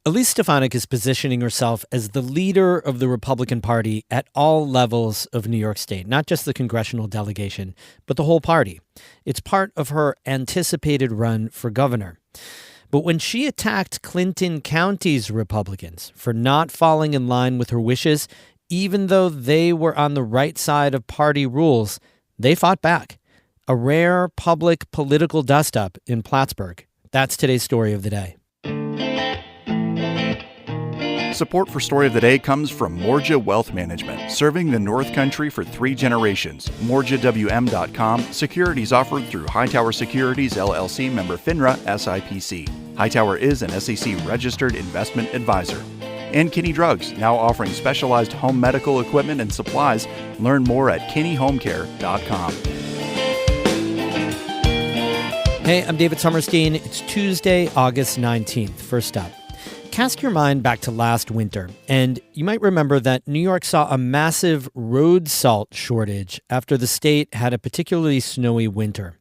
Elise Stefanik is positioning herself as the leader of the Republican Party at all levels of New York State, not just the congressional delegation, but the whole party. It's part of her anticipated run for governor. But when she attacked Clinton County's Republicans for not falling in line with her wishes, even though they were on the right side of party rules, they fought back. A rare public political dust-up in Plattsburgh. That's today's story of the day. Support for Story of the Day comes from Morja Wealth Management, serving the North Country for 3 generations. MorjaWM.com. Securities offered through Hightower Securities, LLC, member FINRA, SIPC. Hightower is an SEC-registered investment advisor. And Kinney Drugs, now offering specialized home medical equipment and supplies. Learn more at KinneyHomeCare.com. Hey, I'm David Sommerstein. It's Tuesday, August 19th. First up. Cast your mind back to last winter, and you might remember that New York saw a massive road salt shortage after the state had a particularly snowy winter.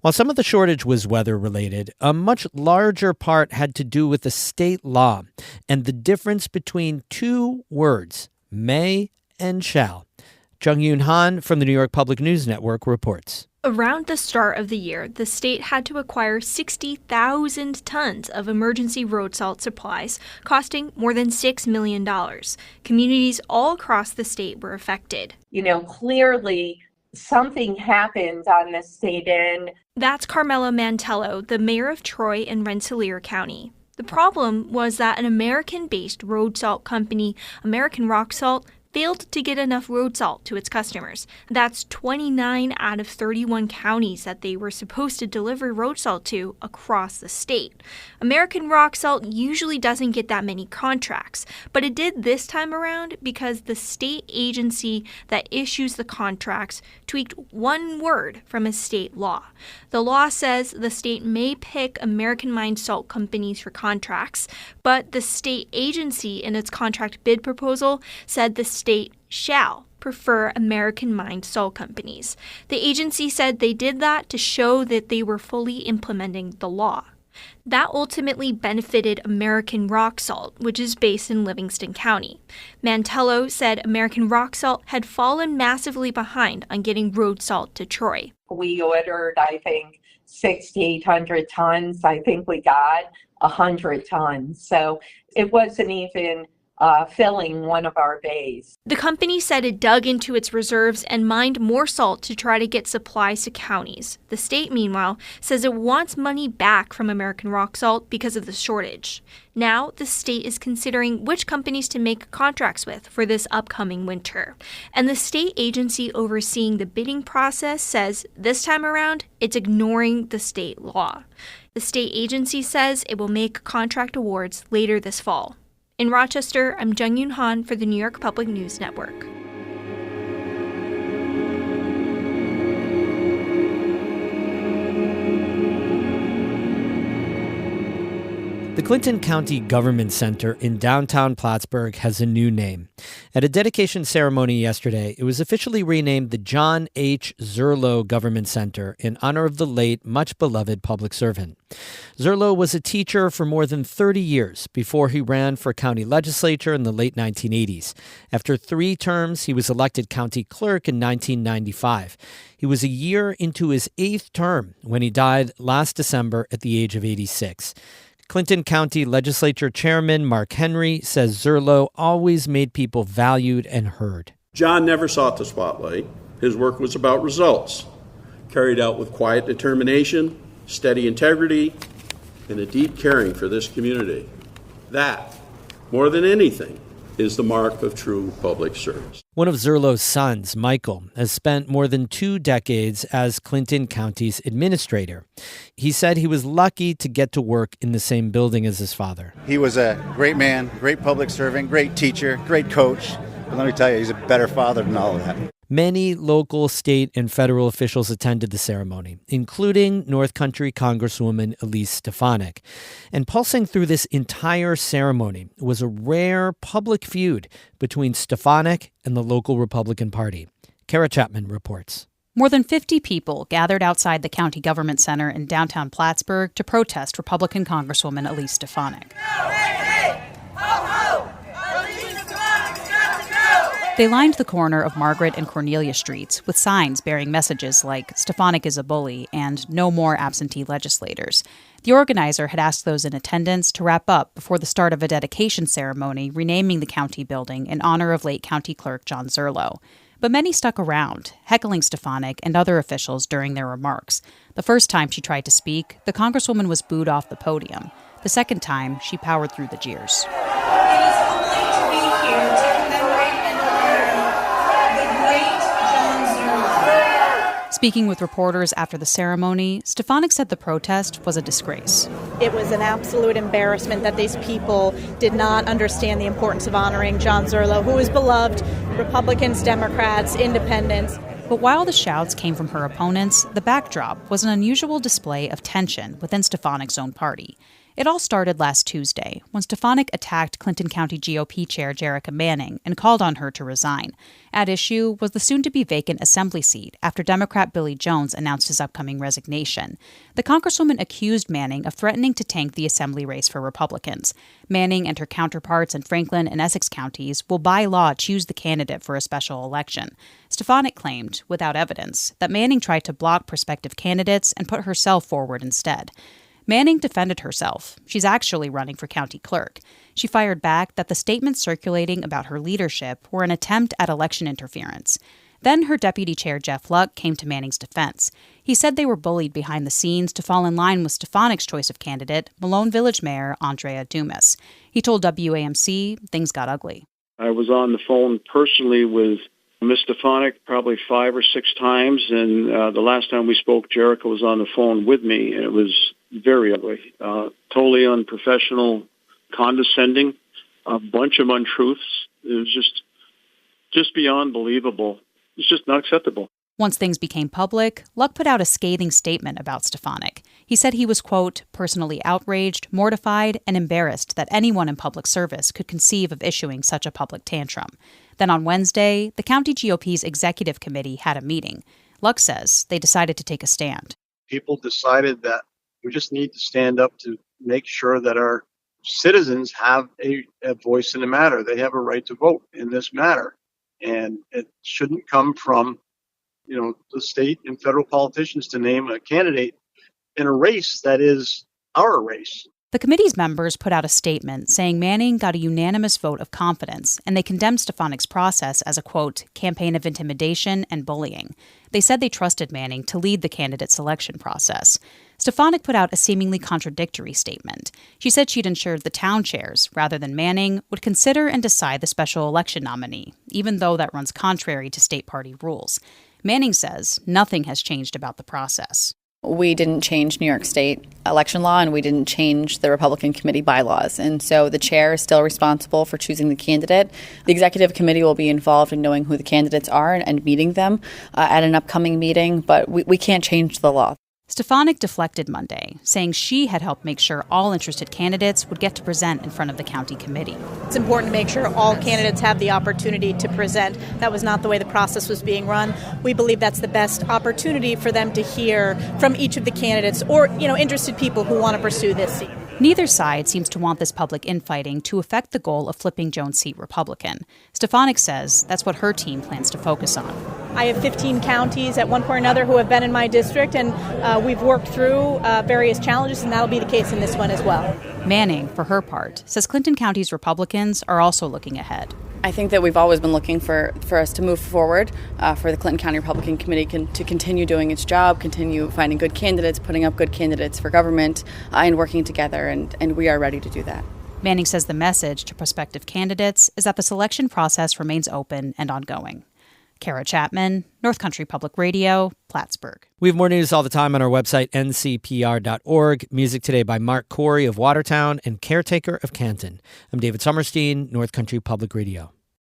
While some of the shortage was weather-related, a much larger part had to do with the state law and the difference between 2 words, may and shall. Jung-Yoon Han from the New York Public News Network reports. Around the start of the year, the state had to acquire 60,000 tons of emergency road salt supplies, costing more than $6 million. Communities all across the state were affected. Clearly something happened on the state end. That's Carmela Mantello, the mayor of Troy and Rensselaer County. The problem was that an American-based road salt company, American Rock Salt, failed to get enough road salt to its customers. That's 29 out of 31 counties that they were supposed to deliver road salt to across the state. American Rock Salt usually doesn't get that many contracts, but it did this time around because the state agency that issues the contracts tweaked one word from a state law. The law says the state may pick American-mined salt companies for contracts, but the state agency in its contract bid proposal said the state shall prefer American-mined salt companies. The agency said they did that to show that they were fully implementing the law. That ultimately benefited American Rock Salt, which is based in Livingston County. Mantello said American Rock Salt had fallen massively behind on getting road salt to Troy. We ordered, 6,800 tons. I think we got 100 tons. So it wasn't even filling one of our bays. The company said it dug into its reserves and mined more salt to try to get supplies to counties. The state, meanwhile, says it wants money back from American Rock Salt because of the shortage. Now, the state is considering which companies to make contracts with for this upcoming winter. And the state agency overseeing the bidding process says this time around, it's ignoring the state law. The state agency says it will make contract awards later this fall. In Rochester, I'm Jung-Yoon Han for the New York Public News Network. The Clinton County Government Center in downtown Plattsburgh has a new name. At a dedication ceremony yesterday, it was officially renamed the John H. Zerlo Government Center in honor of the late, much-beloved public servant. Zerlo was a teacher for more than 30 years before he ran for county legislature in the late 1980s. After 3 terms, he was elected county clerk in 1995. He was a year into his 8th term when he died last December at the age of 86. Clinton County Legislature Chairman Mark Henry says Zerlo always made people valued and heard. John never sought the spotlight. His work was about results, carried out with quiet determination, steady integrity, and a deep caring for this community. That, more than anything, is the mark of true public service. One of Zerlo's sons, Michael, has spent more than 2 decades as Clinton County's administrator. He said he was lucky to get to work in the same building as his father. He was a great man, great public servant, great teacher, great coach. But let me tell you, he's a better father than all of that. Many local, state, and federal officials attended the ceremony, including North Country Congresswoman Elise Stefanik. And pulsing through this entire ceremony was a rare public feud between Stefanik and the local Republican Party. Kara Chapman reports. More than 50 people gathered outside the county government center in downtown Plattsburgh to protest Republican Congresswoman Elise Stefanik. They lined the corner of Margaret and Cornelia Streets with signs bearing messages like "Stefanik is a bully" and "No more absentee legislators." The organizer had asked those in attendance to wrap up before the start of a dedication ceremony renaming the county building in honor of late County Clerk John Zerlo. But many stuck around, heckling Stefanik and other officials during their remarks. The first time she tried to speak, the Congresswoman was booed off the podium. The second time, she powered through the jeers. Speaking with reporters after the ceremony, Stefanik said the protest was a disgrace. It was an absolute embarrassment that these people did not understand the importance of honoring John Zerlo, who is beloved, Republicans, Democrats, independents. But while the shouts came from her opponents, the backdrop was an unusual display of tension within Stefanik's own party. It all started last Tuesday when Stefanik attacked Clinton County GOP Chair Jerrica Manning and called on her to resign. At issue was the soon-to-be vacant assembly seat after Democrat Billy Jones announced his upcoming resignation. The Congresswoman accused Manning of threatening to tank the assembly race for Republicans. Manning and her counterparts in Franklin and Essex counties will by law choose the candidate for a special election. Stefanik claimed, without evidence, that Manning tried to block prospective candidates and put herself forward instead. Manning defended herself. She's actually running for county clerk. She fired back that the statements circulating about her leadership were an attempt at election interference. Then her deputy chair, Jeff Luck, came to Manning's defense. He said they were bullied behind the scenes to fall in line with Stefanik's choice of candidate, Malone Village Mayor Andrea Dumas. He told WAMC things got ugly. I was on the phone personally with Ms. Stefanik probably 5 or 6 times, and the last time we spoke, Jerrica was on the phone with me, and it was very ugly, totally unprofessional, condescending, a bunch of untruths. It was just beyond believable. It's just not acceptable. Once things became public, Luck put out a scathing statement about Stefanik. He said he was, quote, personally outraged, mortified, and embarrassed that anyone in public service could conceive of issuing such a public tantrum. Then on Wednesday, the county GOP's executive committee had a meeting. Luck says they decided to take a stand. People decided that we just need to stand up to make sure that our citizens have a voice in the matter. They have a right to vote in this matter. And it shouldn't come from, the state and federal politicians to name a candidate in a race that is our race. The committee's members put out a statement saying Manning got a unanimous vote of confidence, and they condemned Stefanik's process as a, quote, campaign of intimidation and bullying. They said they trusted Manning to lead the candidate selection process. Stefanik put out a seemingly contradictory statement. She said she'd ensured the town chairs, rather than Manning, would consider and decide the special election nominee, even though that runs contrary to state party rules. Manning says nothing has changed about the process. We didn't change New York State election law, and we didn't change the Republican committee bylaws. And so the chair is still responsible for choosing the candidate. The executive committee will be involved in knowing who the candidates are and meeting them at an upcoming meeting, but we can't change the law. Stefanik deflected Monday, saying she had helped make sure all interested candidates would get to present in front of the county committee. It's important to make sure all candidates have the opportunity to present. That was not the way the process was being run. We believe that's the best opportunity for them to hear from each of the candidates or, interested people who want to pursue this seat. Neither side seems to want this public infighting to affect the goal of flipping Jones' seat Republican. Stefanik says that's what her team plans to focus on. I have 15 counties at one point or another who have been in my district, and we've worked through various challenges, and that'll be the case in this one as well. Manning, for her part, says Clinton County's Republicans are also looking ahead. I think that we've always been looking for us to move forward, for the Clinton County Republican Committee to continue doing its job, continue finding good candidates, putting up good candidates for government, and working together, and we are ready to do that. Manning says the message to prospective candidates is that the selection process remains open and ongoing. Kara Chapman, North Country Public Radio, Plattsburgh. We have more news all the time on our website, ncpr.org. Music today by Mark Corey of Watertown and Caretaker of Canton. I'm David Sommerstein, North Country Public Radio.